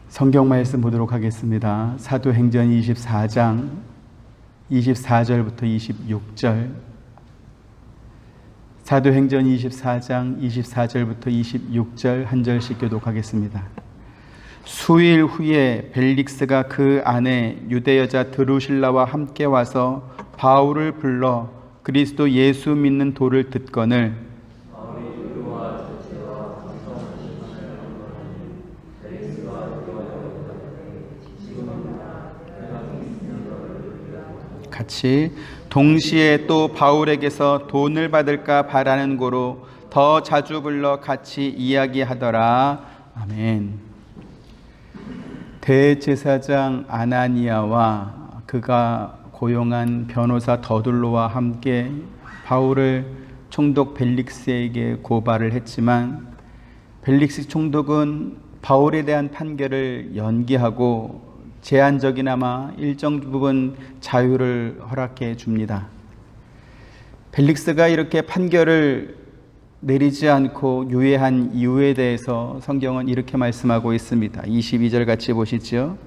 성경 말씀 보도록 하겠습니다. 사도행전 24장 24절부터 26절. 사도행전 24장 24절부터 26절 한 절씩 교독하겠습니다. 수일 후에 벨릭스가 그 아내 유대 여자 드루실라와 함께 와서 바울을 불러 그리스도 예수 믿는 도를 듣거늘 같이 동시에 또 바울에게서 돈을 받을까 바라는 고로 더 자주 불러 같이 이야기하더라. 아멘. 대제사장 아나니아와 그가 고용한 변호사 더둘로와 함께 바울을 총독 벨릭스에게 고발을 했지만 벨릭스 총독은 바울에 대한 판결을 연기하고 제한적이나마 일정 부분 자유를 허락해 줍니다. 벨릭스가 이렇게 판결을 내리지 않고 유예한 이유에 대해서 성경은 이렇게 말씀하고 있습니다. 22절 같이 보시죠.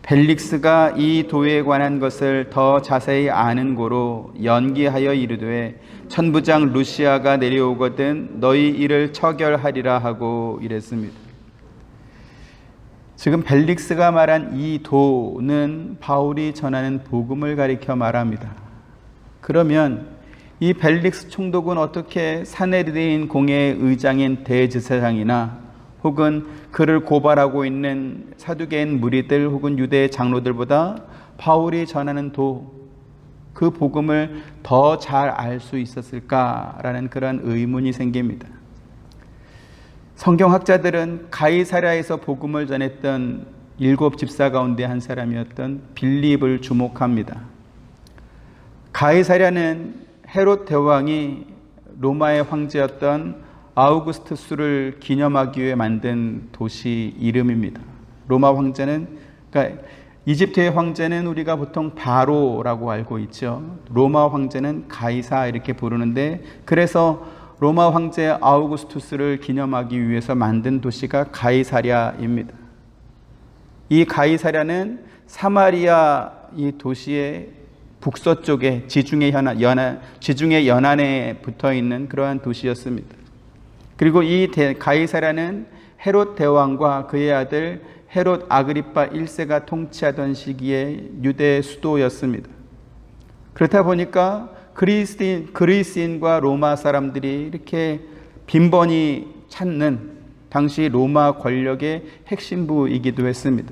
벨릭스가 이 도에 관한 것을 더 자세히 아는 고로 연기하여 이르되 천부장 루시아가 내려오거든 너희 일을 처결하리라 하고 이랬습니다. 지금 벨릭스가 말한 이 도는 바울이 전하는 복음을 가리켜 말합니다. 그러면 이 벨릭스 총독은 어떻게 사네드린 공회의 의장인 대제사장이나 혹은 그를 고발하고 있는 사두개인 무리들 혹은 유대 장로들보다 바울이 전하는 그 복음을 더 잘 알 수 있었을까라는 그런 의문이 생깁니다. 성경학자들은 가이사랴에서 복음을 전했던 7 집사 가운데 한 사람이었던 빌립을 주목합니다. 가이사랴는 헤롯 대왕이 로마의 황제였던 아우구스투스를 기념하기 위해 만든 도시 이름입니다. 로마 황제는, 그러니까 이집트의 황제는 우리가 보통 바로라고 알고 있죠. 로마 황제는 가이사 이렇게 부르는데, 그래서 로마 황제 아우구스투스를 기념하기 위해서 만든 도시가 가이사랴입니다. 이 가이사랴는 사마리아 이 도시의 북서쪽에 지중해 연안에 붙어 있는 그러한 도시였습니다. 그리고 이 가이사랴는 헤롯 대왕과 그의 아들 헤롯 아그리파 1세가 통치하던 시기에 유대 수도였습니다. 그렇다 보니까 그리스인과 로마 사람들이 이렇게 빈번히 찾는 당시 로마 권력의 핵심부이기도 했습니다.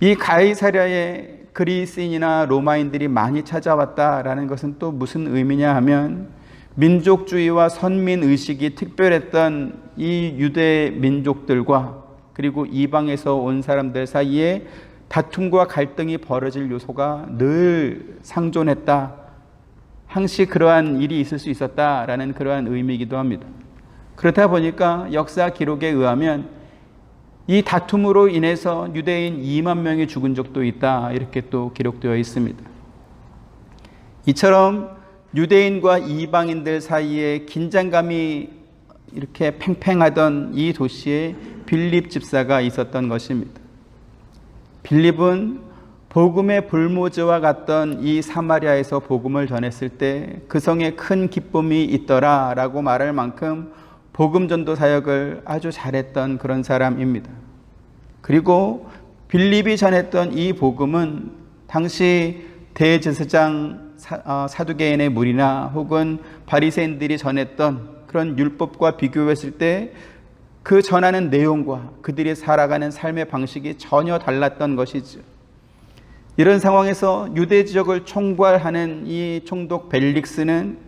이 가이사랴에 그리스인이나 로마인들이 많이 찾아왔다라는 것은 또 무슨 의미냐 하면 민족주의와 선민의식이 특별했던 이 유대 민족들과 그리고 이방에서 온 사람들 사이에 다툼과 갈등이 벌어질 요소가 늘 상존했다. 항시 그러한 일이 있을 수 있었다라는 그러한 의미이기도 합니다. 그렇다 보니까 역사 기록에 의하면 이 다툼으로 인해서 유대인 2만 명이 죽은 적도 있다. 이렇게 또 기록되어 있습니다. 이처럼 유대인과 이방인들 사이에 긴장감이 이렇게 팽팽하던 이 도시에 빌립 집사가 있었던 것입니다. 빌립은 복음의 불모지와 같던 이 사마리아에서 복음을 전했을 때 그 성에 큰 기쁨이 있더라라고 말할 만큼 복음 전도 사역을 아주 잘했던 그런 사람입니다. 그리고 빌립이 전했던 이 복음은 당시 대제사장 사두개인의 무리나 혹은 바리새인들이 전했던 그런 율법과 비교했을 때 그 전하는 내용과 그들이 살아가는 삶의 방식이 전혀 달랐던 것이죠. 이런 상황에서 유대 지역을 총괄하는 이 총독 벨릭스는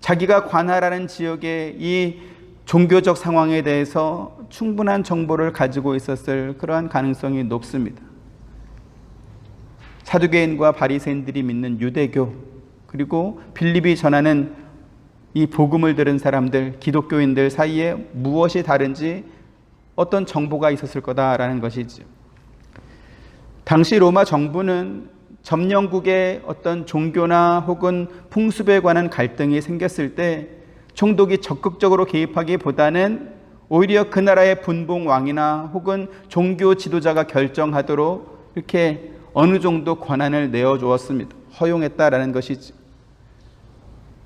자기가 관할하는 지역의 이 종교적 상황에 대해서 충분한 정보를 가지고 있었을 그러한 가능성이 높습니다. 사두개인과 바리새인들이 믿는 유대교, 그리고 빌립이 전하는 이 복음을 들은 사람들, 기독교인들 사이에 무엇이 다른지 어떤 정보가 있었을 거다라는 것이죠. 당시 로마 정부는 점령국의 어떤 종교나 혹은 풍습에 관한 갈등이 생겼을 때 총독이 적극적으로 개입하기보다는 오히려 그 나라의 분봉 왕이나 혹은 종교 지도자가 결정하도록 이렇게 어느 정도 권한을 내어주었습니다. 허용했다라는 것이지.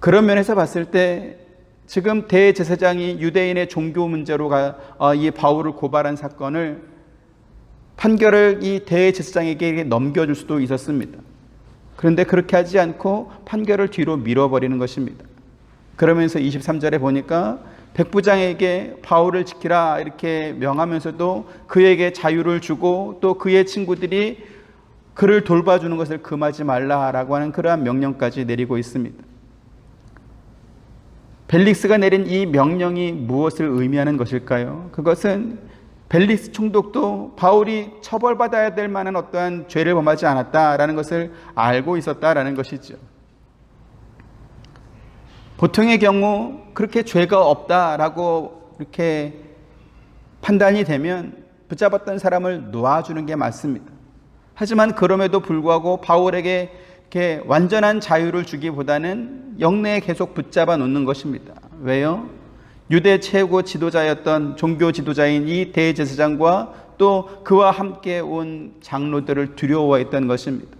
그런 면에서 봤을 때 지금 대제사장이 유대인의 종교 문제로 이 바울을 고발한 사건을 판결을 이 대제사장에게 넘겨줄 수도 있었습니다. 그런데 그렇게 하지 않고 판결을 뒤로 밀어버리는 것입니다. 그러면서 23절에 보니까 백부장에게 바울을 지키라 이렇게 명하면서도 그에게 자유를 주고 또 그의 친구들이 그를 돌봐주는 것을 금하지 말라라고 하는 그러한 명령까지 내리고 있습니다. 벨릭스가 내린 이 명령이 무엇을 의미하는 것일까요? 그것은 벨릭스 총독도 바울이 처벌받아야 될 만한 어떠한 죄를 범하지 않았다라는 것을 알고 있었다라는 것이죠. 보통의 경우 그렇게 죄가 없다라고 이렇게 판단이 되면 붙잡았던 사람을 놓아주는 게 맞습니다. 하지만 그럼에도 불구하고 바울에게 이렇게 완전한 자유를 주기보다는 영내에 계속 붙잡아 놓는 것입니다. 왜요? 유대 최고 지도자였던 종교 지도자인 이 대제사장과 또 그와 함께 온 장로들을 두려워했던 것입니다.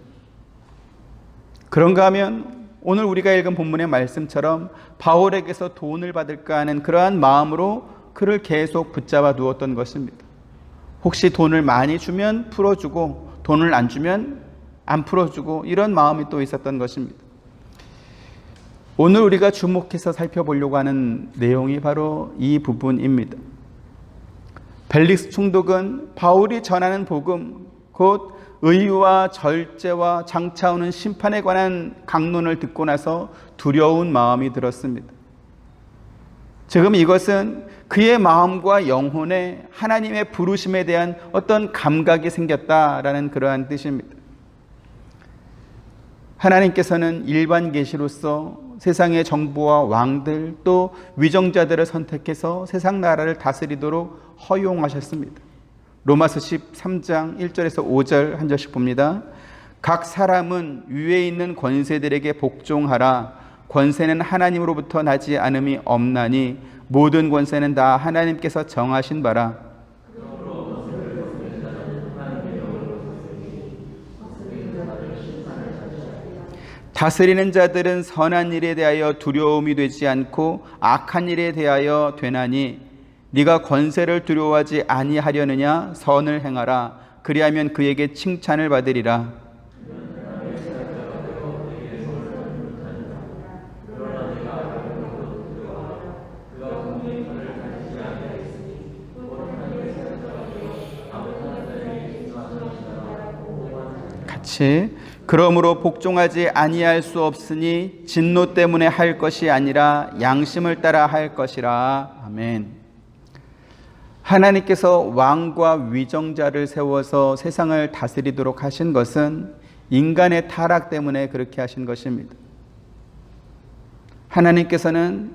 그런가 하면 오늘 우리가 읽은 본문의 말씀처럼 바울에게서 돈을 받을까 하는 그러한 마음으로 그를 계속 붙잡아 두었던 것입니다. 혹시 돈을 많이 주면 풀어주고 돈을 안 주면 안 풀어주고 이런 마음이 또 있었던 것입니다. 오늘 우리가 주목해서 살펴보려고 하는 내용이 바로 이 부분입니다. 벨릭스 총독은 바울이 전하는 복음, 곧 의와 절제와 장차 오는 심판에 관한 강론을 듣고 나서 두려운 마음이 들었습니다. 지금 이것은 그의 마음과 영혼에 하나님의 부르심에 대한 어떤 감각이 생겼다라는 그러한 뜻입니다. 하나님께서는 일반 계시로서 세상의 정부와 왕들 또 위정자들을 선택해서 세상 나라를 다스리도록 허용하셨습니다. 로마서 13장 1절에서 5절 한 절씩 봅니다. 각 사람은 위에 있는 권세들에게 복종하라. 권세는 하나님으로부터 나지 않음이 없나니 모든 권세는 다 하나님께서 정하신 바라. 다스리는 자들은 선한 일에 대하여 두려움이 되지 않고 악한 일에 대하여 되나니 네가 권세를 두려워하지 아니하려느냐. 선을 행하라. 그리하면 그에게 칭찬을 받으리라. 같이 그러므로 복종하지 아니할 수 없으니 진노 때문에 할 것이 아니라 양심을 따라 할 것이라. 아멘. 하나님께서 왕과 위정자를 세워서 세상을 다스리도록 하신 것은 인간의 타락 때문에 그렇게 하신 것입니다. 하나님께서는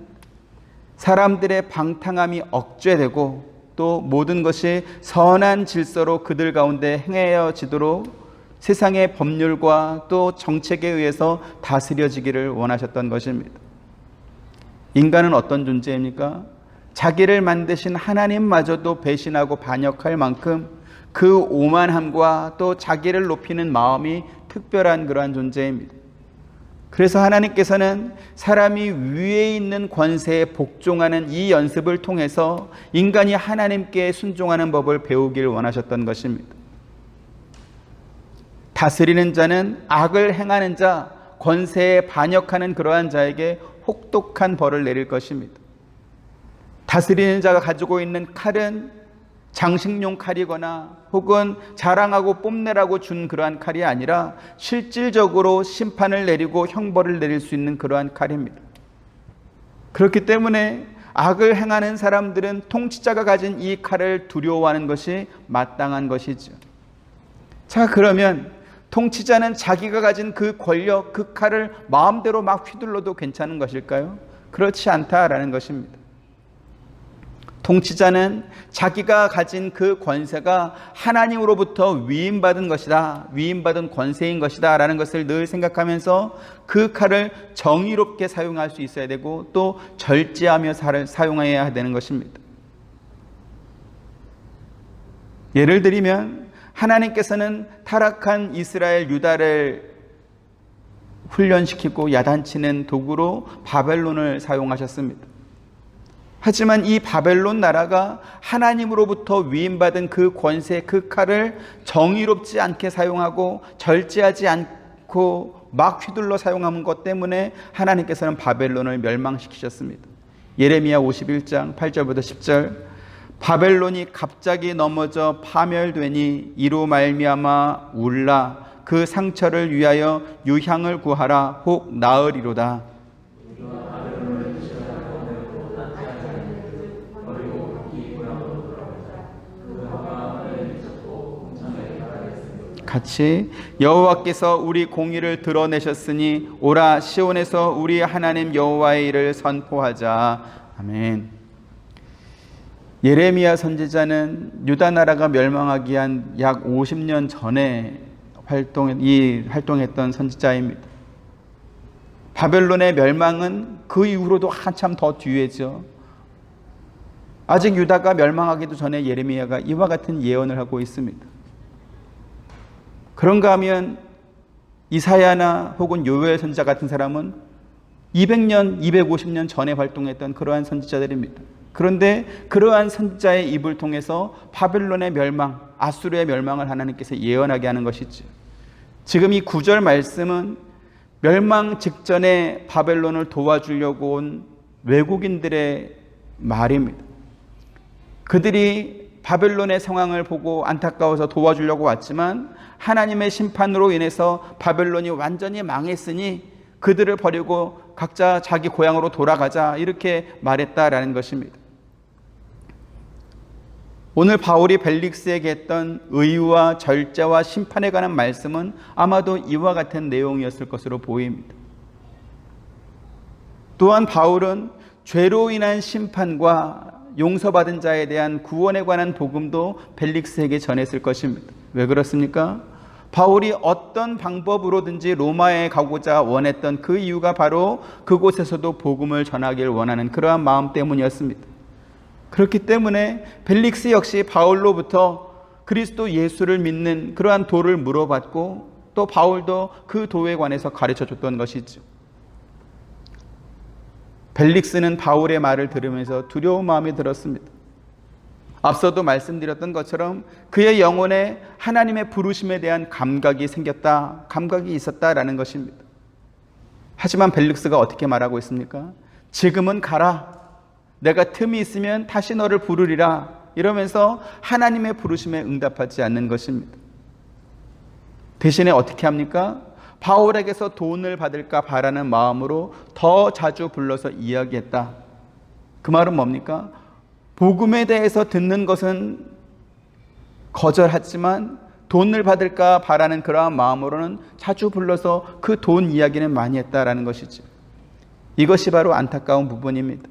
사람들의 방탕함이 억제되고 또 모든 것이 선한 질서로 그들 가운데 행해지도록 세상의 법률과 또 정책에 의해서 다스려지기를 원하셨던 것입니다. 인간은 어떤 존재입니까? 자기를 만드신 하나님마저도 배신하고 반역할 만큼 그 오만함과 또 자기를 높이는 마음이 특별한 그러한 존재입니다. 그래서 하나님께서는 사람이 위에 있는 권세에 복종하는 이 연습을 통해서 인간이 하나님께 순종하는 법을 배우길 원하셨던 것입니다. 다스리는 자는 악을 행하는 자, 권세에 반역하는 그러한 자에게 혹독한 벌을 내릴 것입니다. 다스리는 자가 가지고 있는 칼은 장식용 칼이거나 혹은 자랑하고 뽐내라고 준 그러한 칼이 아니라 실질적으로 심판을 내리고 형벌을 내릴 수 있는 그러한 칼입니다. 그렇기 때문에 악을 행하는 사람들은 통치자가 가진 이 칼을 두려워하는 것이 마땅한 것이죠. 자, 그러면 통치자는 자기가 가진 그 권력, 그 칼을 마음대로 막 휘둘러도 괜찮은 것일까요? 그렇지 않다라는 것입니다. 통치자는 자기가 가진 그 권세가 하나님으로부터 위임받은 것이다, 위임받은 권세인 것이다 라는 것을 늘 생각하면서 그 칼을 정의롭게 사용할 수 있어야 되고 또 절제하며 사용해야 되는 것입니다. 예를 들면 하나님께서는 타락한 이스라엘 유다를 훈련시키고 야단치는 도구로 바벨론을 사용하셨습니다. 하지만 이 바벨론 나라가 하나님으로부터 위임받은 그 권세, 그 칼을 정의롭지 않게 사용하고 절제하지 않고 막 휘둘러 사용한 것 때문에 하나님께서는 바벨론을 멸망시키셨습니다. 예레미야 51장 8절부터 10절, 바벨론이 갑자기 넘어져 파멸되니 이로 말미암아 울라. 그 상처를 위하여 유향을 구하라. 혹 나으리로다. 같이 여호와께서 우리 공의를 드러내셨으니 오라 시온에서 우리 하나님 여호와의 일을 선포하자. 아멘. 예레미야 선지자는 유다 나라가 멸망하기 한 약 50년 전에 활동했던 선지자입니다. 바벨론의 멸망은 그 이후로도 한참 더 뒤에죠. 아직 유다가 멸망하기도 전에 예레미야가 이와 같은 예언을 하고 있습니다. 그런가 하면 이사야나 혹은 요엘 선지자 같은 사람은 200년, 250년 전에 활동했던 그러한 선지자들입니다. 그런데 그러한 선지자의 입을 통해서 바벨론의 멸망, 아수르의 멸망을 하나님께서 예언하게 하는 것이죠. 지금 이 9절 말씀은 멸망 직전에 바벨론을 도와주려고 온 외국인들의 말입니다. 그들이 바벨론의 상황을 보고 안타까워서 도와주려고 왔지만 하나님의 심판으로 인해서 바벨론이 완전히 망했으니 그들을 버리고 각자 자기 고향으로 돌아가자, 이렇게 말했다라는 것입니다. 오늘 바울이 벨릭스에게 했던 의와 절제와 심판에 관한 말씀은 아마도 이와 같은 내용이었을 것으로 보입니다. 또한 바울은 죄로 인한 심판과 용서받은 자에 대한 구원에 관한 복음도 벨릭스에게 전했을 것입니다. 왜 그렇습니까? 바울이 어떤 방법으로든지 로마에 가고자 원했던 그 이유가 바로 그곳에서도 복음을 전하길 원하는 그러한 마음 때문이었습니다. 그렇기 때문에 벨릭스 역시 바울로부터 그리스도 예수를 믿는 그러한 도를 물어봤고, 또 바울도 그 도에 관해서 가르쳐줬던 것이죠. 벨릭스는 바울의 말을 들으면서 두려운 마음이 들었습니다. 앞서도 말씀드렸던 것처럼 그의 영혼에 하나님의 부르심에 대한 감각이 생겼다, 감각이 있었다라는 것입니다. 하지만 벨릭스가 어떻게 말하고 있습니까? 지금은 가라. 내가 틈이 있으면 다시 너를 부르리라. 이러면서 하나님의 부르심에 응답하지 않는 것입니다. 대신에 어떻게 합니까? 바울에게서 돈을 받을까 바라는 마음으로 더 자주 불러서 이야기했다. 그 말은 뭡니까? 복음에 대해서 듣는 것은 거절하지만 돈을 받을까 바라는 그러한 마음으로는 자주 불러서 그 돈 이야기는 많이 했다라는 것이죠. 이것이 바로 안타까운 부분입니다.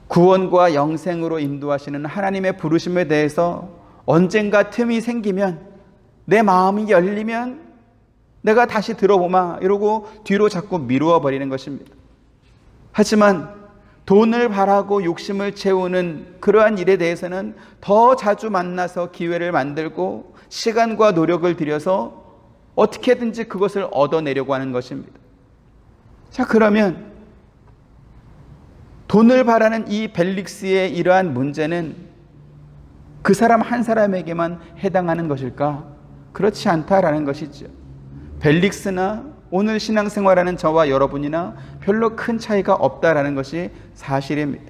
구원과 영생으로 인도하시는 하나님의 부르심에 대해서 언젠가 틈이 생기면, 내 마음이 열리면 내가 다시 들어보마 이러고 뒤로 자꾸 미루어 버리는 것입니다. 하지만 돈을 바라고 욕심을 채우는 그러한 일에 대해서는 더 자주 만나서 기회를 만들고 시간과 노력을 들여서 어떻게든지 그것을 얻어내려고 하는 것입니다. 자, 그러면 돈을 바라는 이 벨릭스의 이러한 문제는 그 사람 한 사람에게만 해당하는 것일까? 그렇지 않다라는 것이죠. 벨릭스나 오늘 신앙생활하는 저와 여러분이나 별로 큰 차이가 없다라는 것이 사실입니다.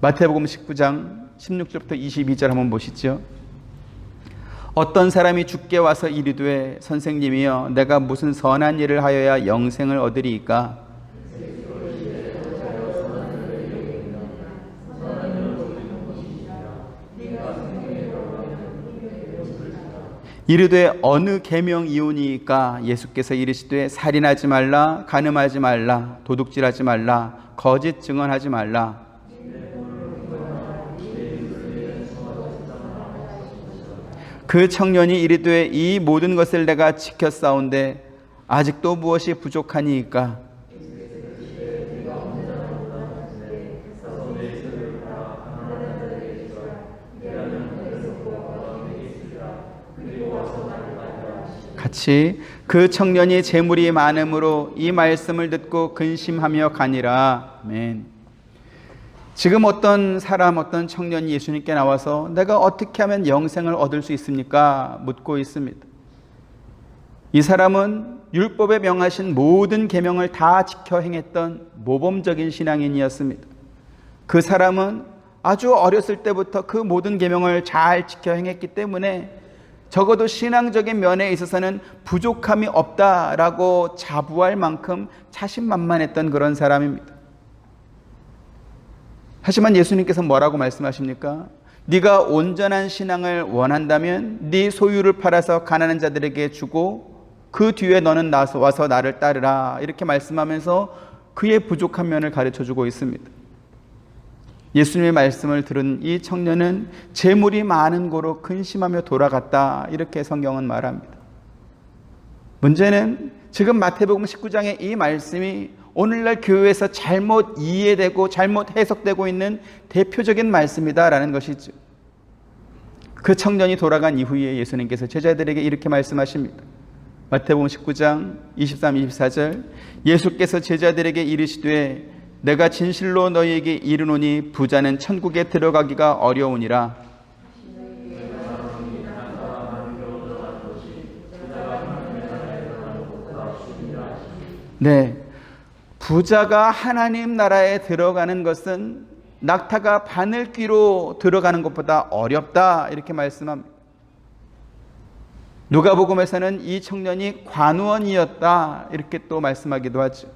마태복음 19장 16절부터 22절 한번 보시죠. 어떤 사람이 주께 와서 이르되 선생님이여 내가 무슨 선한 일을 하여야 영생을 얻으리이까? 이르되 어느 계명이오니이까? 예수께서 이르시되 살인하지 말라, 간음하지 말라, 도둑질하지 말라, 거짓 증언하지 말라. 그 청년이 이르되 이 모든 것을 내가 지켰사온데 아직도 무엇이 부족하니이까? 같이 그 청년이 재물이 많음으로 이 말씀을 듣고 근심하며 가니라. 아멘. 지금 어떤 사람, 어떤 청년이 예수님께 나와서 내가 어떻게 하면 영생을 얻을 수 있습니까? 묻고 있습니다. 이 사람은 율법에 명하신 모든 계명을 다 지켜 행했던 모범적인 신앙인이었습니다. 그 사람은 아주 어렸을 때부터 그 모든 계명을 잘 지켜 행했기 때문에 적어도 신앙적인 면에 있어서는 부족함이 없다라고 자부할 만큼 자신만만했던 그런 사람입니다. 하지만 예수님께서 뭐라고 말씀하십니까? 네가 온전한 신앙을 원한다면 네 소유를 팔아서 가난한 자들에게 주고 그 뒤에 너는 와서 나를 따르라, 이렇게 말씀하면서 그의 부족한 면을 가르쳐주고 있습니다. 예수님의 말씀을 들은 이 청년은 재물이 많은 고로 근심하며 돌아갔다, 이렇게 성경은 말합니다. 문제는 지금 마태복음 19장의 이 말씀이 오늘날 교회에서 잘못 이해되고 잘못 해석되고 있는 대표적인 말씀이다라는 것이죠. 그 청년이 돌아간 이후에 예수님께서 제자들에게 이렇게 말씀하십니다. 마태복음 19장 23, 24절, 예수께서 제자들에게 이르시되 내가 진실로 너희에게 이르노니 부자는 천국에 들어가기가 어려우니라. 네, 부자가 하나님 나라에 들어가는 것은 낙타가 바늘귀로 들어가는 것보다 어렵다, 이렇게 말씀합니다. 누가복음에서는 이 청년이 관원이었다, 이렇게 또 말씀하기도 하죠.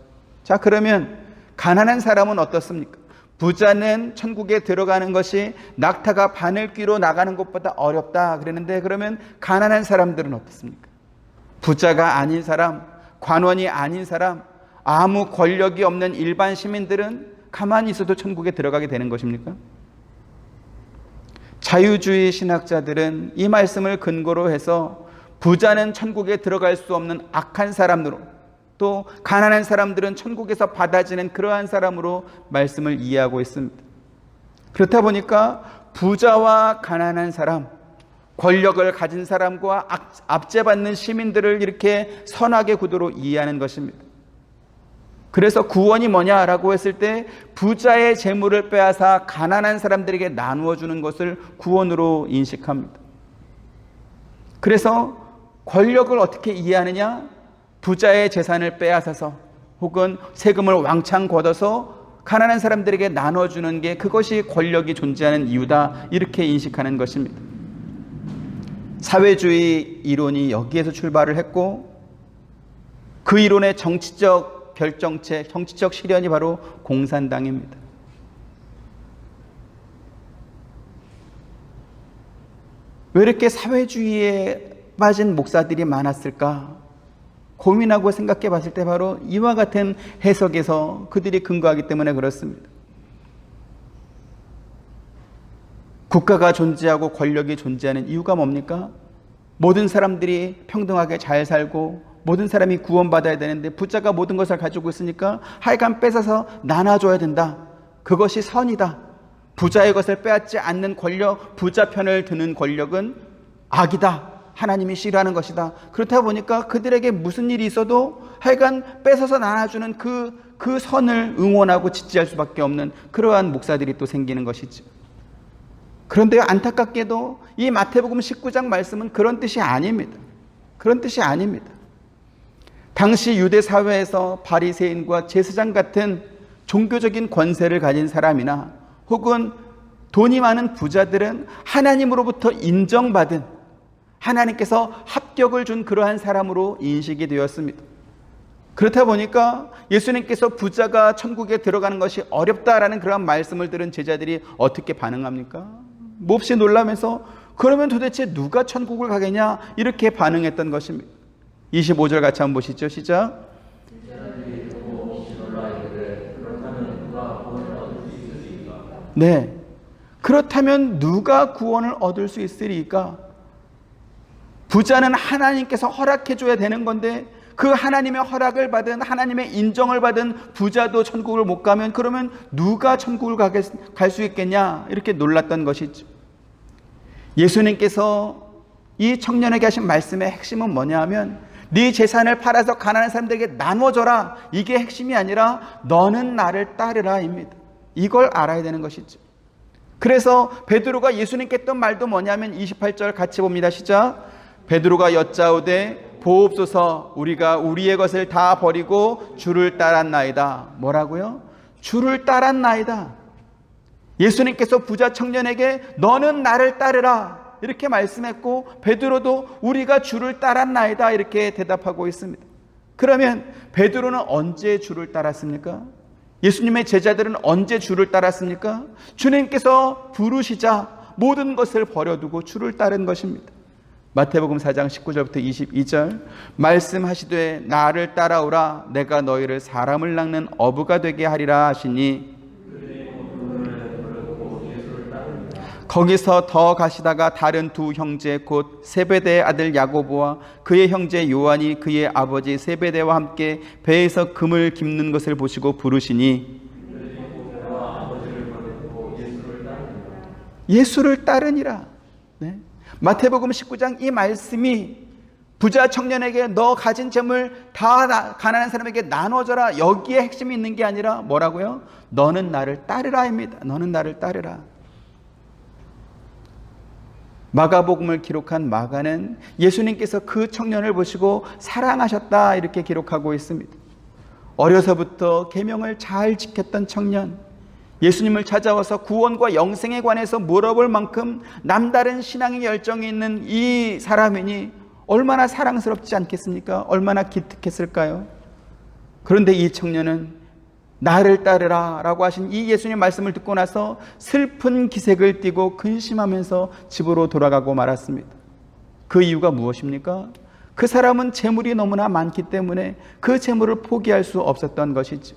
자, 그러면 가난한 사람은 어떻습니까? 부자는 천국에 들어가는 것이 낙타가 바늘귀로 나가는 것보다 어렵다 그랬는데, 그러면 가난한 사람들은 어떻습니까? 부자가 아닌 사람, 관원이 아닌 사람, 아무 권력이 없는 일반 시민들은 가만히 있어도 천국에 들어가게 되는 것입니까? 자유주의 신학자들은 이 말씀을 근거로 해서 부자는 천국에 들어갈 수 없는 악한 사람으로, 또 가난한 사람들은 천국에서 받아지는 그러한 사람으로 말씀을 이해하고 있습니다. 그렇다 보니까 부자와 가난한 사람, 권력을 가진 사람과 압제받는 시민들을 이렇게 선악의 구도로 이해하는 것입니다. 그래서 구원이 뭐냐라고 했을 때 부자의 재물을 빼앗아 가난한 사람들에게 나누어 주는 것을 구원으로 인식합니다. 그래서 권력을 어떻게 이해하느냐? 부자의 재산을 빼앗아서 혹은 세금을 왕창 걷어서 가난한 사람들에게 나눠주는 게, 그것이 권력이 존재하는 이유다, 이렇게 인식하는 것입니다. 사회주의 이론이 여기에서 출발을 했고, 그 이론의 정치적 결정체, 정치적 실현이 바로 공산당입니다. 왜 이렇게 사회주의에 빠진 목사들이 많았을까? 고민하고 생각해 봤을 때 바로 이와 같은 해석에서 그들이 근거하기 때문에 그렇습니다. 국가가 존재하고 권력이 존재하는 이유가 뭡니까? 모든 사람들이 평등하게 잘 살고 모든 사람이 구원받아야 되는데 부자가 모든 것을 가지고 있으니까 하여간 뺏어서 나눠줘야 된다. 그것이 선이다. 부자의 것을 빼앗지 않는 권력, 부자 편을 드는 권력은 악이다. 하나님이 싫어하는 것이다. 그렇다 보니까 그들에게 무슨 일이 있어도 하여간 뺏어서 나눠주는 그 선을 응원하고 지지할 수밖에 없는 그러한 목사들이 또 생기는 것이죠. 그런데 안타깝게도 이 마태복음 19장 말씀은 그런 뜻이 아닙니다. 그런 뜻이 아닙니다. 당시 유대 사회에서 바리새인과 제사장 같은 종교적인 권세를 가진 사람이나 혹은 돈이 많은 부자들은 하나님으로부터 인정받은, 하나님께서 합격을 준 그러한 사람으로 인식이 되었습니다. 그렇다 보니까 예수님께서 부자가 천국에 들어가는 것이 어렵다라는 그런 말씀을 들은 제자들이 어떻게 반응합니까? 몹시 놀라면서 그러면 도대체 누가 천국을 가겠냐, 이렇게 반응했던 것입니다. 25절 같이 한번 보시죠. 시작. 네, 그렇다면 누가 구원을 얻을 수 있으리까? 부자는 하나님께서 허락해 줘야 되는 건데 그 하나님의 허락을 받은, 하나님의 인정을 받은 부자도 천국을 못 가면 그러면 누가 천국을 갈 수 있겠냐, 이렇게 놀랐던 것이죠. 예수님께서 이 청년에게 하신 말씀의 핵심은 뭐냐 하면 네 재산을 팔아서 가난한 사람들에게 나눠줘라. 이게 핵심이 아니라 너는 나를 따르라입니다. 이걸 알아야 되는 것이죠. 그래서 베드로가 예수님께 했던 말도 뭐냐면 28절 같이 봅니다. 시작. 베드로가 여짜오되 보옵소서 우리가 우리의 것을 다 버리고 주를 따랐나이다. 뭐라고요? 주를 따랐나이다. 예수님께서 부자 청년에게 너는 나를 따르라 이렇게 말씀했고 베드로도 우리가 주를 따랐나이다 이렇게 대답하고 있습니다. 그러면 베드로는 언제 주를 따랐습니까? 예수님의 제자들은 언제 주를 따랐습니까? 주님께서 부르시자 모든 것을 버려두고 주를 따른 것입니다. 마태복음 4장 19절부터 22절 말씀하시되 나를 따라오라 내가 너희를 사람을 낚는 어부가 되게 하리라 하시니 거기서 더 가시다가 다른 두 형제 곧 세베대의 아들 야고보와 그의 형제 요한이 그의 아버지 세베대와 함께 배에서 금을 깁는 것을 보시고 부르시니 예수를 따르니라. 네. 마태복음 19장 이 말씀이 부자 청년에게 너 가진 재물 다 가난한 사람에게 나눠줘라 여기에 핵심이 있는 게 아니라 뭐라고요? 너는 나를 따르라입니다. 너는 나를 따르라. 마가복음을 기록한 마가는 예수님께서 그 청년을 보시고 사랑하셨다 이렇게 기록하고 있습니다. 어려서부터 계명을 잘 지켰던 청년, 예수님을 찾아와서 구원과 영생에 관해서 물어볼 만큼 남다른 신앙의 열정이 있는 이 사람이니 얼마나 사랑스럽지 않겠습니까? 얼마나 기특했을까요? 그런데 이 청년은 나를 따르라 라고 하신 이 예수님 말씀을 듣고 나서 슬픈 기색을 띠고 근심하면서 집으로 돌아가고 말았습니다. 그 이유가 무엇입니까? 그 사람은 재물이 너무나 많기 때문에 그 재물을 포기할 수 없었던 것이죠.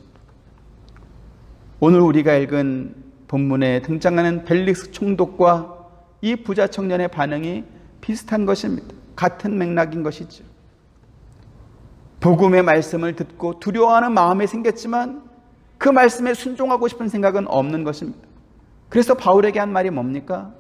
오늘 우리가 읽은 본문에 등장하는 벨릭스 총독과 이 부자 청년의 반응이 비슷한 것입니다. 같은 맥락인 것이죠. 복음의 말씀을 듣고 두려워하는 마음이 생겼지만 그 말씀에 순종하고 싶은 생각은 없는 것입니다. 그래서 바울에게 한 말이 뭡니까?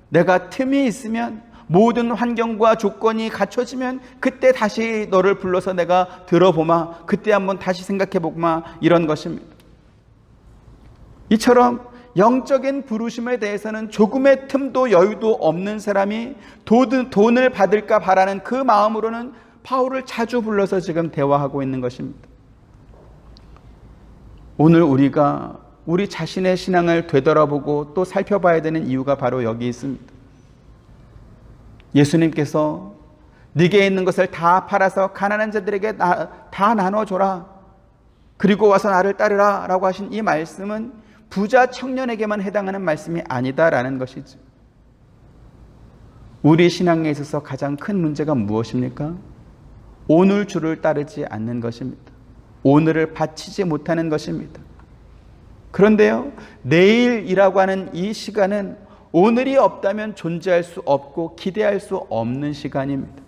내가 틈이 있으면 모든 환경과 조건이 갖춰지면 그때 다시 너를 불러서 내가 들어보마. 그때 한번 다시 생각해보마. 이런 것입니다. 이처럼 영적인 부르심에 대해서는 조금의 틈도 여유도 없는 사람이 돈을 받을까 바라는 그 마음으로는 바울을 자주 불러서 지금 대화하고 있는 것입니다. 오늘 우리가 우리 자신의 신앙을 되돌아보고 또 살펴봐야 되는 이유가 바로 여기 있습니다. 예수님께서 네게 있는 것을 다 팔아서 가난한 자들에게 다 나눠줘라. 그리고 와서 나를 따르라 라고 하신 이 말씀은 부자 청년에게만 해당하는 말씀이 아니다라는 것이죠. 우리 신앙에 있어서 가장 큰 문제가 무엇입니까? 오늘 주를 따르지 않는 것입니다. 오늘을 바치지 못하는 것입니다. 그런데요, 내일이라고 하는 이 시간은 오늘이 없다면 존재할 수 없고 기대할 수 없는 시간입니다.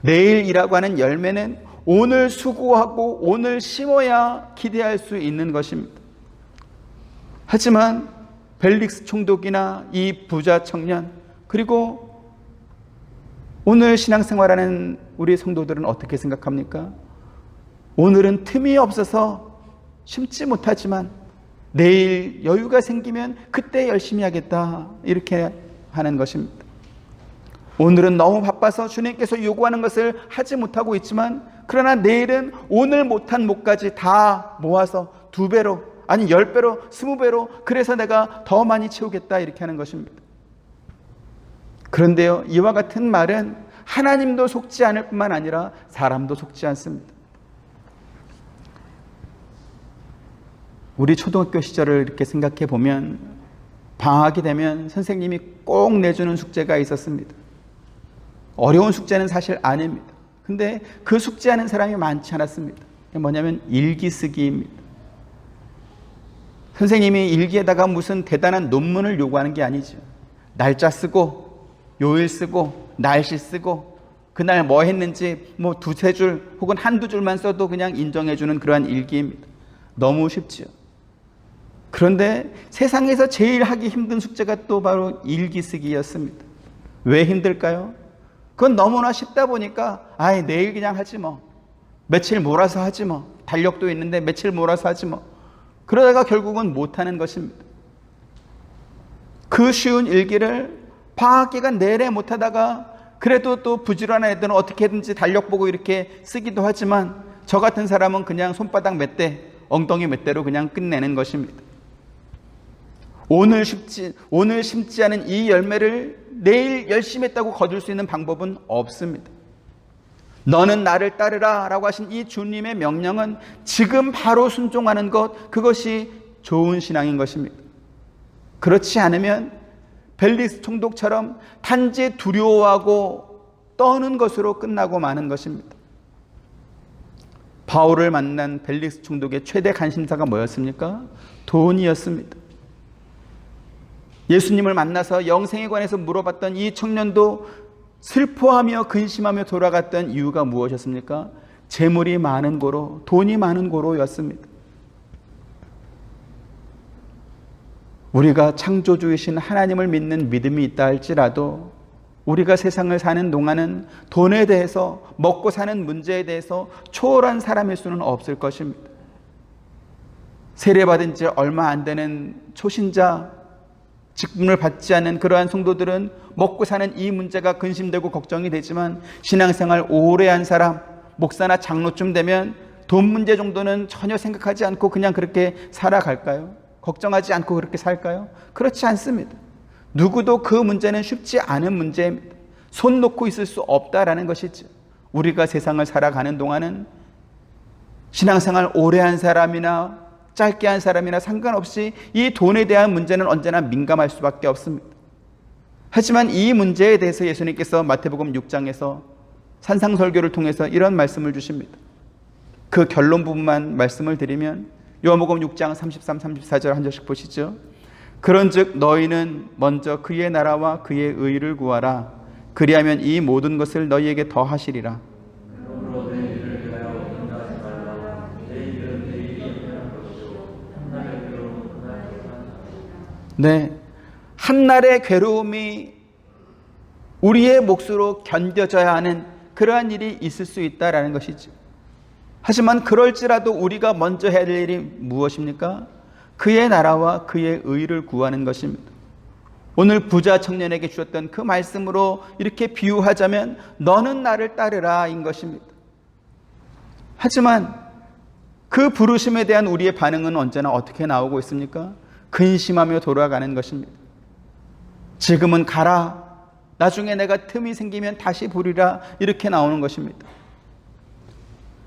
내일이라고 하는 열매는 오늘 수고하고 오늘 심어야 기대할 수 있는 것입니다. 하지만 벨릭스 총독이나 이 부자 청년 그리고 오늘 신앙생활하는 우리 성도들은 어떻게 생각합니까? 오늘은 틈이 없어서 심지 못하지만 내일 여유가 생기면 그때 열심히 하겠다 이렇게 하는 것입니다. 오늘은 너무 바빠서 주님께서 요구하는 것을 하지 못하고 있지만 그러나 내일은 오늘 못한 몫까지 다 모아서 2배로 아니 10배로 20배로 그래서 내가 더 많이 채우겠다 이렇게 하는 것입니다. 그런데요, 이와 같은 말은 하나님도 속지 않을 뿐만 아니라 사람도 속지 않습니다. 우리 초등학교 시절을 이렇게 생각해 보면 방학이 되면 선생님이 꼭 내주는 숙제가 있었습니다. 어려운 숙제는 사실 아닙니다. 근데 그 숙제하는 사람이 많지 않았습니다. 뭐냐면 일기 쓰기입니다. 선생님이 일기에다가 무슨 대단한 논문을 요구하는 게 아니죠. 날짜 쓰고 요일 쓰고 날씨 쓰고 그날 뭐 했는지 뭐 2-3줄 혹은 1-2줄만 써도 그냥 인정해주는 그러한 일기입니다. 너무 쉽죠. 그런데 세상에서 제일 하기 힘든 숙제가 또 바로 일기 쓰기였습니다. 왜 힘들까요? 그건 너무나 쉽다 보니까 아이 내일 그냥 하지 뭐. 며칠 몰아서 하지 뭐. 달력도 있는데 며칠 몰아서 하지 뭐. 그러다가 결국은 못하는 것입니다. 그 쉬운 일기를 방학 기간 내내 못하다가 그래도 또 부지런한 애들은 어떻게든지 달력 보고 이렇게 쓰기도 하지만 저 같은 사람은 그냥 손바닥 몇 대, 엉덩이 몇 대로 그냥 끝내는 것입니다. 오늘 심지 않은 이 열매를 내일 열심히 했다고 거둘 수 있는 방법은 없습니다. 너는 나를 따르라 라고 하신 이 주님의 명령은 지금 바로 순종하는 것, 그것이 좋은 신앙인 것입니다. 그렇지 않으면 벨릭스 총독처럼 단지 두려워하고 떠는 것으로 끝나고 마는 것입니다. 바울을 만난 벨릭스 총독의 최대 관심사가 뭐였습니까? 돈이었습니다. 예수님을 만나서 영생에 관해서 물어봤던 이 청년도 슬퍼하며 근심하며 돌아갔던 이유가 무엇이었습니까? 재물이 많은 고로, 돈이 많은 고로였습니다. 우리가 창조주이신 하나님을 믿는 믿음이 있다 할지라도 우리가 세상을 사는 동안은 돈에 대해서, 먹고 사는 문제에 대해서 초월한 사람일 수는 없을 것입니다. 세례받은 지 얼마 안 되는 초신자, 직분을 받지 않은 그러한 성도들은 먹고 사는 이 문제가 근심되고 걱정이 되지만 신앙생활 오래 한 사람, 목사나 장로쯤 되면 돈 문제 정도는 전혀 생각하지 않고 그냥 그렇게 살아갈까요? 걱정하지 않고 그렇게 살까요? 그렇지 않습니다. 누구도 그 문제는 쉽지 않은 문제입니다. 손 놓고 있을 수 없다라는 것이죠. 우리가 세상을 살아가는 동안은 신앙생활 오래 한 사람이나 짧게 한 사람이나 상관없이 이 돈에 대한 문제는 언제나 민감할 수밖에 없습니다. 하지만 이 문제에 대해서 예수님께서 마태복음 6장에서 산상설교를 통해서 이런 말씀을 주십니다. 그 결론 부분만 말씀을 드리면 요한복음 6장 33, 34절 한 절씩 보시죠. 그런즉 너희는 먼저 그의 나라와 그의 의를 구하라. 그리하면 이 모든 것을 너희에게 더하시리라. 네, 한날의 괴로움이 우리의 몫으로 견뎌져야 하는 그러한 일이 있을 수 있다라는 것이죠. 하지만 그럴지라도 우리가 먼저 해야 될 일이 무엇입니까? 그의 나라와 그의 의를 구하는 것입니다. 오늘 부자 청년에게 주셨던 그 말씀으로 이렇게 비유하자면 너는 나를 따르라인 것입니다. 하지만 그 부르심에 대한 우리의 반응은 언제나 어떻게 나오고 있습니까? 근심하며 돌아가는 것입니다. 지금은 가라. 나중에 내가 틈이 생기면 다시 보리라. 이렇게 나오는 것입니다.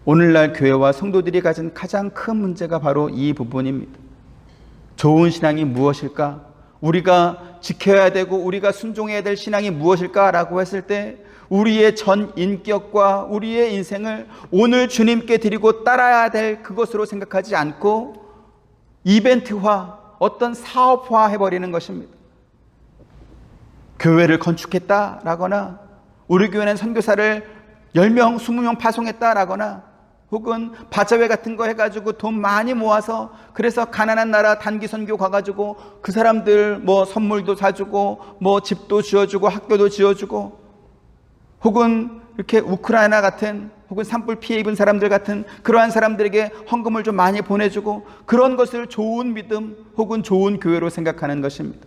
오늘날 교회와 성도들이 가진 가장 큰 문제가 바로 이 부분입니다. 좋은 신앙이 무엇일까? 우리가 지켜야 되고 우리가 순종해야 될 신앙이 무엇일까라고 했을 때 우리의 전 인격과 우리의 인생을 오늘 주님께 드리고 따라야 될 그것으로 생각하지 않고 이벤트화, 어떤 사업화 해버리는 것입니다. 교회를 건축했다라거나 우리 교회는 선교사를 10명, 20명 파송했다라거나 혹은 바자회 같은 거 해가지고 돈 많이 모아서 그래서 가난한 나라 단기 선교 가가지고 그 사람들 뭐 선물도 사주고 뭐 집도 지어주고 학교도 지어주고 혹은 이렇게 우크라이나 같은 혹은 산불 피해 입은 사람들 같은 그러한 사람들에게 헌금을 좀 많이 보내주고 그런 것을 좋은 믿음 혹은 좋은 교회로 생각하는 것입니다.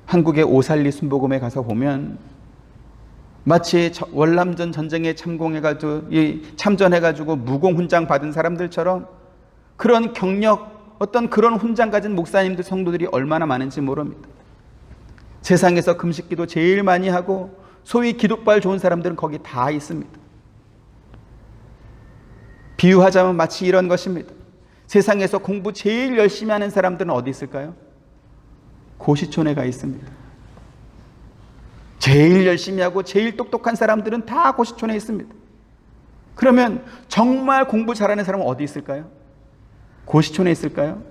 한국의 오살리 순복음에 가서 보면 마치 월남전 전쟁에 참전해가지고 무공훈장 받은 사람들처럼 그런 경력, 어떤 그런 훈장 가진 목사님들, 성도들이 얼마나 많은지 모릅니다. 세상에서 금식기도 제일 많이 하고 소위 기독발 좋은 사람들은 거기 다 있습니다. 비유하자면 마치 이런 것입니다. 세상에서 공부 제일 열심히 하는 사람들은 어디 있을까요? 고시촌에 가 있습니다. 제일 열심히 하고 제일 똑똑한 사람들은 다 고시촌에 있습니다. 그러면 정말 공부 잘하는 사람은 어디 있을까요? 고시촌에 있을까요?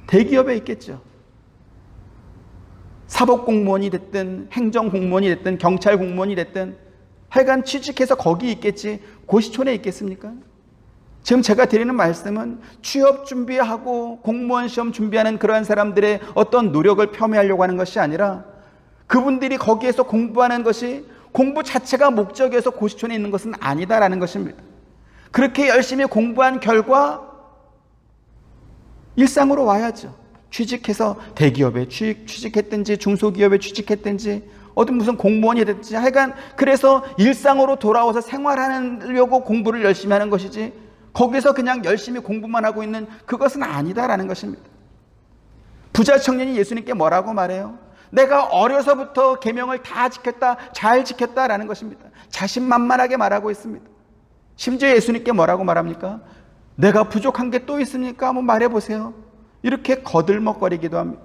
대기업에 있겠죠. 사법공무원이 됐든 행정공무원이 됐든 경찰공무원이 됐든 하여간 취직해서 거기 있겠지 고시촌에 있겠습니까? 지금 제가 드리는 말씀은 취업 준비하고 공무원 시험 준비하는 그러한 사람들의 어떤 노력을 폄훼하려고 하는 것이 아니라 그분들이 거기에서 공부하는 것이 공부 자체가 목적이어서 고시촌에 있는 것은 아니다라는 것입니다. 그렇게 열심히 공부한 결과 일상으로 와야죠. 취직해서 대기업에 취직했든지 중소기업에 취직했든지 어떤 무슨 공무원이 됐든지 하여간 그래서 일상으로 돌아와서 생활하려고 공부를 열심히 하는 것이지 거기서 그냥 열심히 공부만 하고 있는 그것은 아니다라는 것입니다. 부자 청년이 예수님께 뭐라고 말해요? 내가 어려서부터 계명을 다 지켰다, 잘 지켰다라는 것입니다. 자신만만하게 말하고 있습니다. 심지어 예수님께 뭐라고 말합니까? 내가 부족한 게 또 있습니까? 한번 말해보세요. 이렇게 거들먹거리기도 합니다.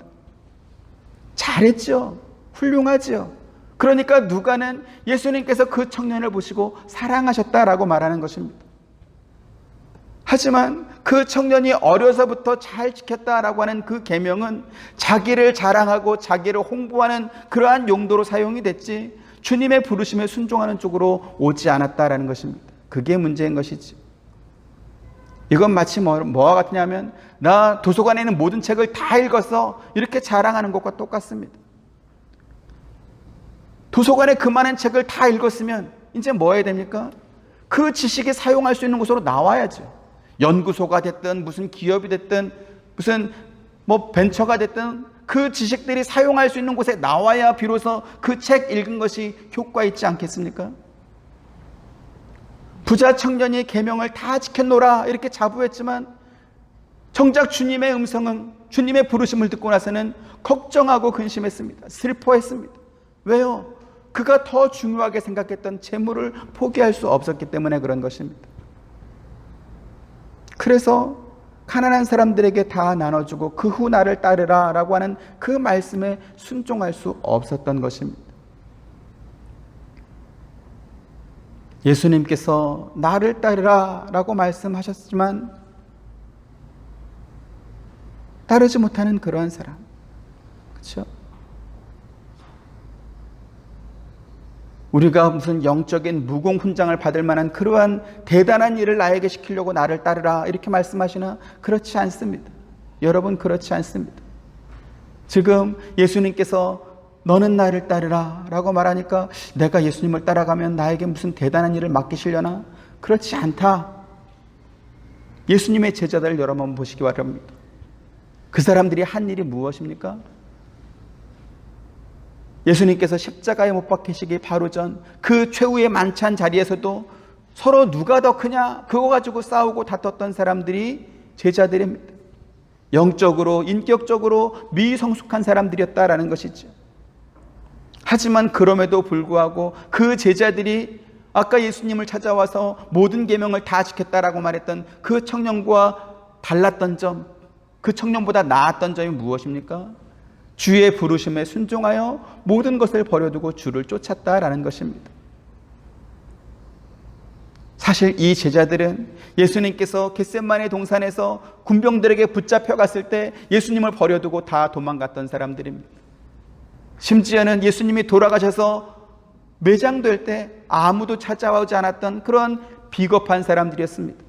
잘했죠. 훌륭하죠. 그러니까 누가는 예수님께서 그 청년을 보시고 사랑하셨다라고 말하는 것입니다. 하지만 그 청년이 어려서부터 잘 지켰다라고 하는 그 계명은 자기를 자랑하고 자기를 홍보하는 그러한 용도로 사용이 됐지 주님의 부르심에 순종하는 쪽으로 오지 않았다라는 것입니다. 그게 문제인 것이지. 이건 마치 뭐와 같으냐면 나 도서관에 있는 모든 책을 다 읽어서 이렇게 자랑하는 것과 똑같습니다. 도서관에 그 많은 책을 다 읽었으면 이제 뭐 해야 됩니까? 그 지식이 사용할 수 있는 곳으로 나와야죠. 연구소가 됐든 무슨 기업이 됐든 무슨 벤처가 됐든 그 지식들이 사용할 수 있는 곳에 나와야 비로소 그 책 읽은 것이 효과 있지 않겠습니까? 부자 청년이 계명을 다 지켰노라 이렇게 자부했지만 정작 주님의 음성은 주님의 부르심을 듣고 나서는 걱정하고 근심했습니다. 슬퍼했습니다. 왜요? 그가 더 중요하게 생각했던 재물을 포기할 수 없었기 때문에 그런 것입니다. 그래서 가난한 사람들에게 다 나눠주고 그 후 나를 따르라 라고 하는 그 말씀에 순종할 수 없었던 것입니다. 예수님께서 나를 따르라 라고 말씀하셨지만 따르지 못하는 그러한 사람, 그렇죠? 우리가 무슨 영적인 무공훈장을 받을 만한 그러한 대단한 일을 나에게 시키려고 나를 따르라 이렇게 말씀하시나? 그렇지 않습니다. 여러분, 그렇지 않습니다. 지금 예수님께서 너는 나를 따르라 라고 말하니까 내가 예수님을 따라가면 나에게 무슨 대단한 일을 맡기시려나? 그렇지 않다. 예수님의 제자들을 여러 번 보시기 바랍니다. 그 사람들이 한 일이 무엇입니까? 예수님께서 십자가에 못 박히시기 바로 전 그 최후의 만찬 자리에서도 서로 누가 더 크냐 그거 가지고 싸우고 다퉜던 사람들이 제자들입니다. 영적으로 인격적으로 미성숙한 사람들이었다라는 것이죠. 하지만 그럼에도 불구하고 그 제자들이 아까 예수님을 찾아와서 모든 계명을 다 지켰다라고 말했던 그 청년과 달랐던 점, 그 청년보다 나았던 점이 무엇입니까? 주의 부르심에 순종하여 모든 것을 버려두고 주를 쫓았다라는 것입니다. 사실 이 제자들은 예수님께서 겟세마네 동산에서 군병들에게 붙잡혀 갔을 때 예수님을 버려두고 다 도망갔던 사람들입니다. 심지어는 예수님이 돌아가셔서 매장될 때 아무도 찾아오지 않았던 그런 비겁한 사람들이었습니다.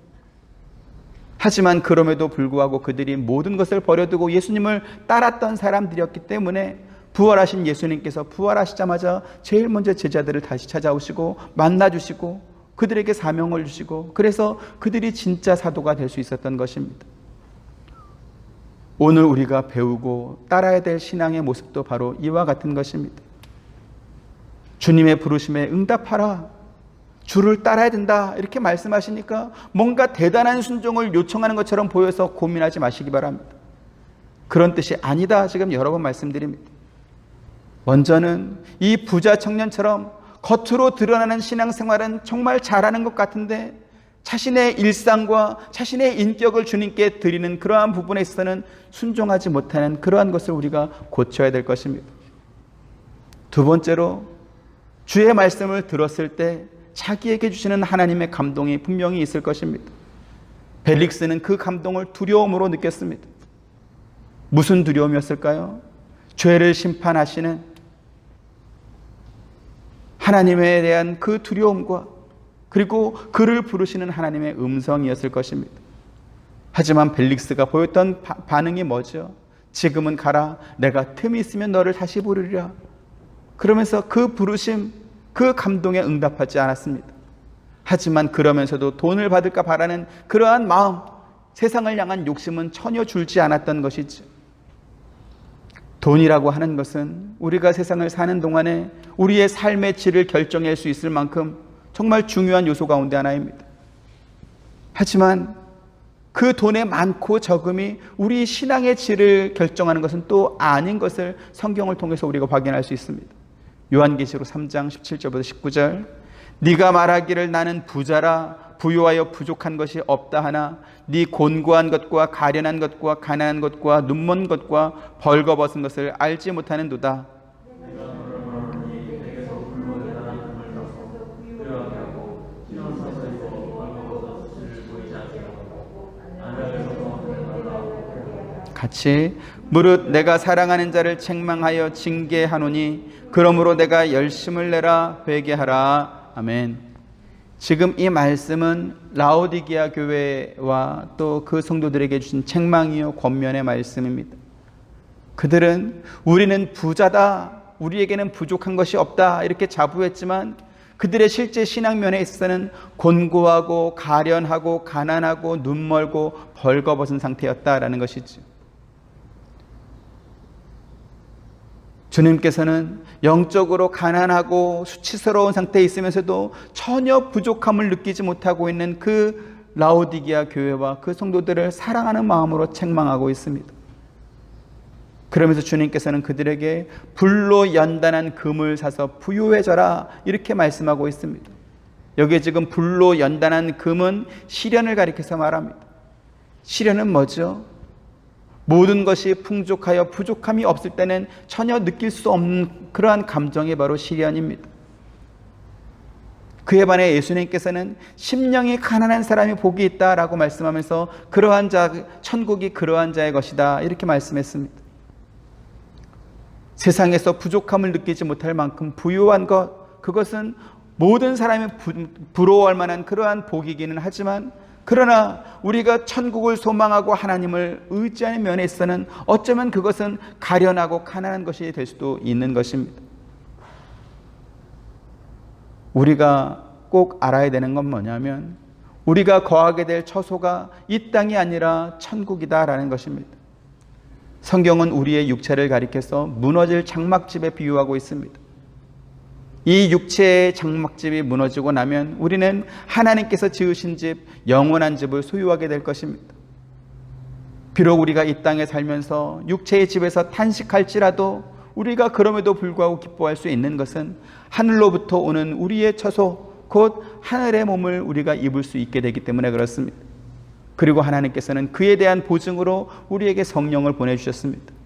하지만 그럼에도 불구하고 그들이 모든 것을 버려두고 예수님을 따랐던 사람들이었기 때문에 부활하신 예수님께서 부활하시자마자 제일 먼저 제자들을 다시 찾아오시고 만나주시고 그들에게 사명을 주시고 그래서 그들이 진짜 사도가 될 수 있었던 것입니다. 오늘 우리가 배우고 따라야 될 신앙의 모습도 바로 이와 같은 것입니다. 주님의 부르심에 응답하라. 주를 따라야 된다 이렇게 말씀하시니까 뭔가 대단한 순종을 요청하는 것처럼 보여서 고민하지 마시기 바랍니다. 그런 뜻이 아니다 지금 여러 번 말씀드립니다. 먼저는 이 부자 청년처럼 겉으로 드러나는 신앙생활은 정말 잘하는 것 같은데 자신의 일상과 자신의 인격을 주님께 드리는 그러한 부분에 있어서는 순종하지 못하는 그러한 것을 우리가 고쳐야 될 것입니다. 두 번째로 주의 말씀을 들었을 때 자기에게 주시는 하나님의 감동이 분명히 있을 것입니다. 벨릭스는 그 감동을 두려움으로 느꼈습니다. 무슨 두려움이었을까요? 죄를 심판하시는 하나님에 대한 그 두려움과 그리고 그를 부르시는 하나님의 음성이었을 것입니다. 하지만 벨릭스가 보였던 반응이 뭐죠? 지금은 가라. 내가 틈이 있으면 너를 다시 부르리라. 그러면서 그 부르심, 그 감동에 응답하지 않았습니다. 하지만 그러면서도 돈을 받을까 바라는 그러한 마음, 세상을 향한 욕심은 전혀 줄지 않았던 것이죠. 돈이라고 하는 것은 우리가 세상을 사는 동안에 우리의 삶의 질을 결정할 수 있을 만큼 정말 중요한 요소 가운데 하나입니다. 하지만 그 돈의 많고 적음이 우리 신앙의 질을 결정하는 것은 또 아닌 것을 성경을 통해서 우리가 확인할 수 있습니다. 요한계시록 3장 17절부터 19절, 네가 말하기를 나는 부자라 부유하여 부족한 것이 없다 하나 네 곤고한 것과 가련한 것과 가난한 것과 눈먼 것과 벌거벗은 것을 알지 못하는도다. 같이 무릇 내가 사랑하는 자를 책망하여 징계하노니 그러므로 내가 열심을 내라 회개하라. 아멘. 지금 이 말씀은 라오디게아 교회와 또 그 성도들에게 주신 책망이요 권면의 말씀입니다. 그들은 우리는 부자다, 우리에게는 부족한 것이 없다 이렇게 자부했지만 그들의 실제 신앙면에 있어서는 곤고하고 가련하고 가난하고 눈멀고 벌거벗은 상태였다라는 것이죠. 주님께서는 영적으로 가난하고 수치스러운 상태에 있으면서도 전혀 부족함을 느끼지 못하고 있는 그 라오디게아 교회와 그 성도들을 사랑하는 마음으로 책망하고 있습니다. 그러면서 주님께서는 그들에게 불로 연단한 금을 사서 부유해져라 이렇게 말씀하고 있습니다. 여기에 지금 불로 연단한 금은 시련을 가리켜서 말합니다. 시련은 뭐죠? 모든 것이 풍족하여 부족함이 없을 때는 전혀 느낄 수 없는 그러한 감정이 바로 시련입니다. 그에 반해 예수님께서는 심령이 가난한 사람이 복이 있다라고 말씀하면서 그러한 자, 천국이 그러한 자의 것이다 이렇게 말씀했습니다. 세상에서 부족함을 느끼지 못할 만큼 부유한 것, 그것은 모든 사람이 부러워할 만한 그러한 복이기는 하지만 그러나 우리가 천국을 소망하고 하나님을 의지하는 면에 있어서는 어쩌면 그것은 가련하고 가난한 것이 될 수도 있는 것입니다. 우리가 꼭 알아야 되는 건 뭐냐면 우리가 거하게 될 처소가 이 땅이 아니라 천국이다라는 것입니다. 성경은 우리의 육체를 가리켜서 무너질 장막집에 비유하고 있습니다. 이 육체의 장막집이 무너지고 나면 우리는 하나님께서 지으신 집, 영원한 집을 소유하게 될 것입니다. 비록 우리가 이 땅에 살면서 육체의 집에서 탄식할지라도 우리가 그럼에도 불구하고 기뻐할 수 있는 것은 하늘로부터 오는 우리의 처소, 곧 하늘의 몸을 우리가 입을 수 있게 되기 때문에 그렇습니다. 그리고 하나님께서는 그에 대한 보증으로 우리에게 성령을 보내주셨습니다.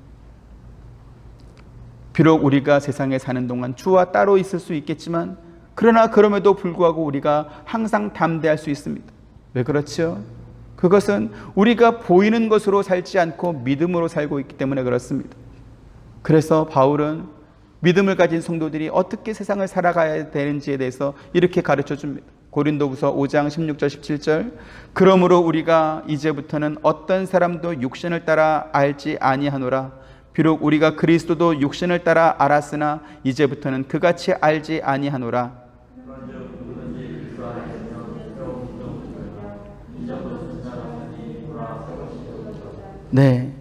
비록 우리가 세상에 사는 동안 주와 따로 있을 수 있겠지만 그러나 그럼에도 불구하고 우리가 항상 담대할 수 있습니다. 왜 그렇죠? 그것은 우리가 보이는 것으로 살지 않고 믿음으로 살고 있기 때문에 그렇습니다. 그래서 바울은 믿음을 가진 성도들이 어떻게 세상을 살아가야 되는지에 대해서 이렇게 가르쳐 줍니다. 고린도후서 5장 16절 17절, 그러므로 우리가 이제부터는 어떤 사람도 육신을 따라 알지 아니하노라. 비록 우리가 그리스도도 육신을 따라 알았으나 이제부터는 그같이 알지 아니하노라. 네,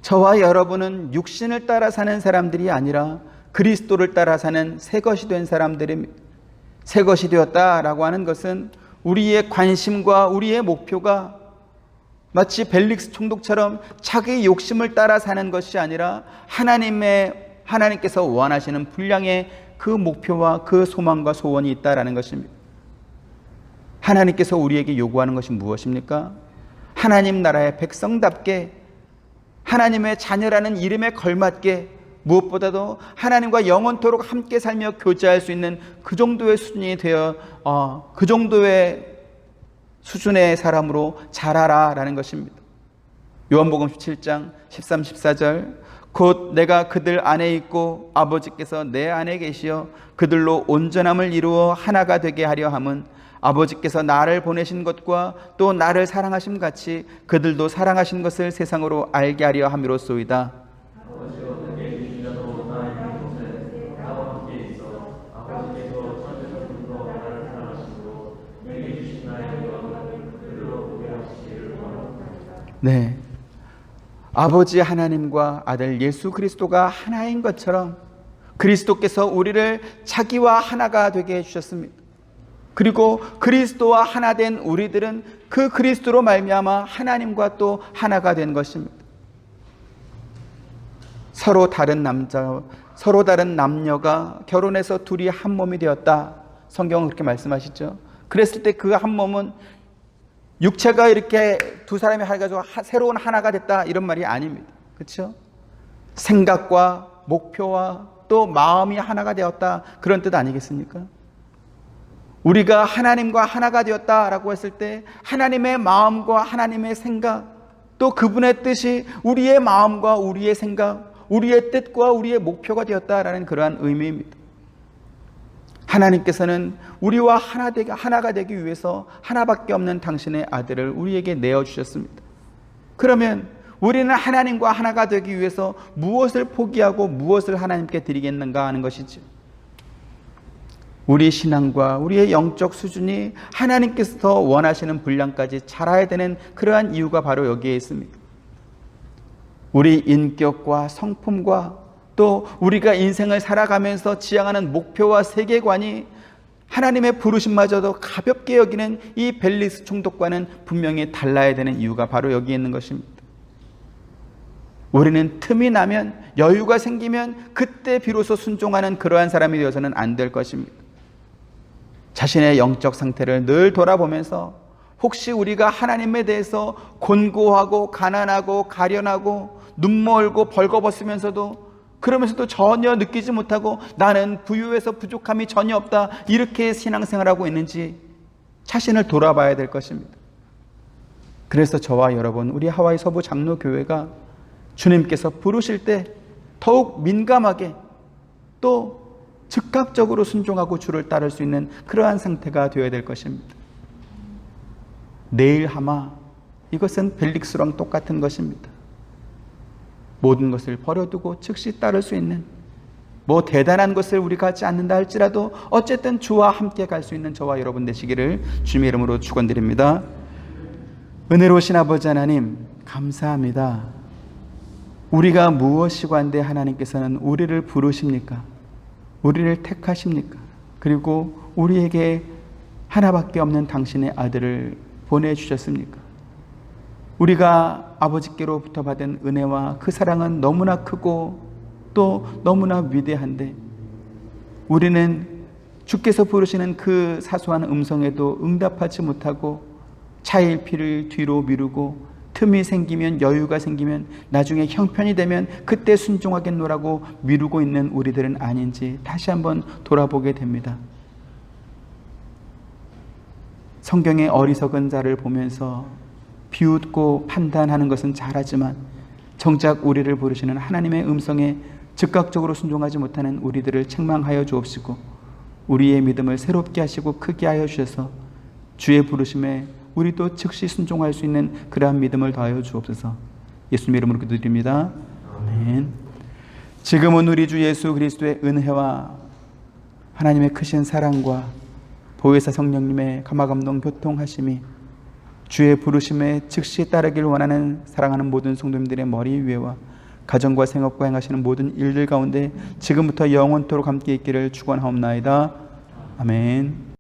저와 여러분은 육신을 따라 사는 사람들이 아니라 그리스도를 따라 사는 새 것이 된 사람들입니다. 새 것이 되었다라고 하는 것은 우리의 관심과 우리의 목표가 마치 벨릭스 총독처럼 자기의 욕심을 따라 사는 것이 아니라 하나님께서 원하시는 분량의 그 목표와 그 소망과 소원이 있다라는 것입니다. 하나님께서 우리에게 요구하는 것이 무엇입니까? 하나님 나라의 백성답게 하나님의 자녀라는 이름에 걸맞게 무엇보다도 하나님과 영원토록 함께 살며 교제할 수 있는 그 정도의 수준이 되어 그 정도의 수준의 사람으로 자라라라는 것입니다. 요한복음 17장 13, 14절, 곧 내가 그들 안에 있고 아버지께서 내 안에 계시어 그들로 온전함을 이루어 하나가 되게 하려 함은 아버지께서 나를 보내신 것과 또 나를 사랑하심 같이 그들도 사랑하신 것을 세상으로 알게 하려 함이로소이다. 네, 아버지 하나님과 아들 예수 그리스도가 하나인 것처럼 그리스도께서 우리를 자기와 하나가 되게 해주셨습니다. 그리고 그리스도와 하나 된 우리들은 그 그리스도로 말미암아 하나님과 또 하나가 된 것입니다. 서로 다른 남녀가 결혼해서 둘이 한 몸이 되었다. 성경은 그렇게 말씀하시죠. 그랬을 때 그 한 몸은 육체가 이렇게 두 사람이 해가지고 새로운 하나가 됐다 이런 말이 아닙니다. 그렇죠? 생각과 목표와 또 마음이 하나가 되었다 그런 뜻 아니겠습니까? 우리가 하나님과 하나가 되었다라고 했을 때 하나님의 마음과 하나님의 생각 또 그분의 뜻이 우리의 마음과 우리의 생각 우리의 뜻과 우리의 목표가 되었다라는 그러한 의미입니다. 하나님께서는 우리와 하나가 되기 위해서 하나밖에 없는 당신의 아들을 우리에게 내어주셨습니다. 그러면 우리는 하나님과 하나가 되기 위해서 무엇을 포기하고 무엇을 하나님께 드리겠는가 하는 것이죠. 우리 신앙과 우리의 영적 수준이 하나님께서 더 원하시는 분량까지 자라야 되는 그러한 이유가 바로 여기에 있습니다. 우리 인격과 성품과 또 우리가 인생을 살아가면서 지향하는 목표와 세계관이 하나님의 부르심마저도 가볍게 여기는 이 벨리스 총독과는 분명히 달라야 되는 이유가 바로 여기에 있는 것입니다. 우리는 틈이 나면 여유가 생기면 그때 비로소 순종하는 그러한 사람이 되어서는 안 될 것입니다. 자신의 영적 상태를 늘 돌아보면서 혹시 우리가 하나님에 대해서 곤고하고 가난하고 가련하고 눈멀고 벌거벗으면서도 그러면서도 전혀 느끼지 못하고 나는 부유해서 부족함이 전혀 없다 이렇게 신앙생활하고 있는지 자신을 돌아봐야 될 것입니다. 그래서 저와 여러분 우리 하와이 서부 장로교회가 주님께서 부르실 때 더욱 민감하게 또 즉각적으로 순종하고 주를 따를 수 있는 그러한 상태가 되어야 될 것입니다. 내일 하마 이것은 벨릭스랑 똑같은 것입니다. 모든 것을 버려두고 즉시 따를 수 있는 뭐 대단한 것을 우리가 하지 않는다 할지라도 어쨌든 주와 함께 갈 수 있는 저와 여러분 되시기를 주님의 이름으로 축원드립니다. 은혜로우신 아버지 하나님 감사합니다. 우리가 무엇이고 한데 하나님께서는 우리를 부르십니까? 우리를 택하십니까? 그리고 우리에게 하나밖에 없는 당신의 아들을 보내주셨습니까? 우리가 아버지께로부터 받은 은혜와 그 사랑은 너무나 크고 또 너무나 위대한데 우리는 주께서 부르시는 그 사소한 음성에도 응답하지 못하고 차일피일 뒤로 미루고 틈이 생기면 여유가 생기면 나중에 형편이 되면 그때 순종하겠노라고 미루고 있는 우리들은 아닌지 다시 한번 돌아보게 됩니다. 성경의 어리석은 자를 보면서 비웃고 판단하는 것은 잘하지만 정작 우리를 부르시는 하나님의 음성에 즉각적으로 순종하지 못하는 우리들을 책망하여 주옵시고 우리의 믿음을 새롭게 하시고 크게 하여 주셔서 주의 부르심에 우리도 즉시 순종할 수 있는 그러한 믿음을 더하여 주옵소서. 예수님의 이름으로 기도드립니다. 아멘. 지금은 우리 주 예수 그리스도의 은혜와 하나님의 크신 사랑과 보혜사 성령님의 감화감동 교통하심이 주의 부르심에 즉시 따르길 원하는 사랑하는 모든 성도님들의 머리 위에와 가정과 생업과 행하시는 모든 일들 가운데 지금부터 영원토록 함께 있기를 축원하옵나이다. 아멘.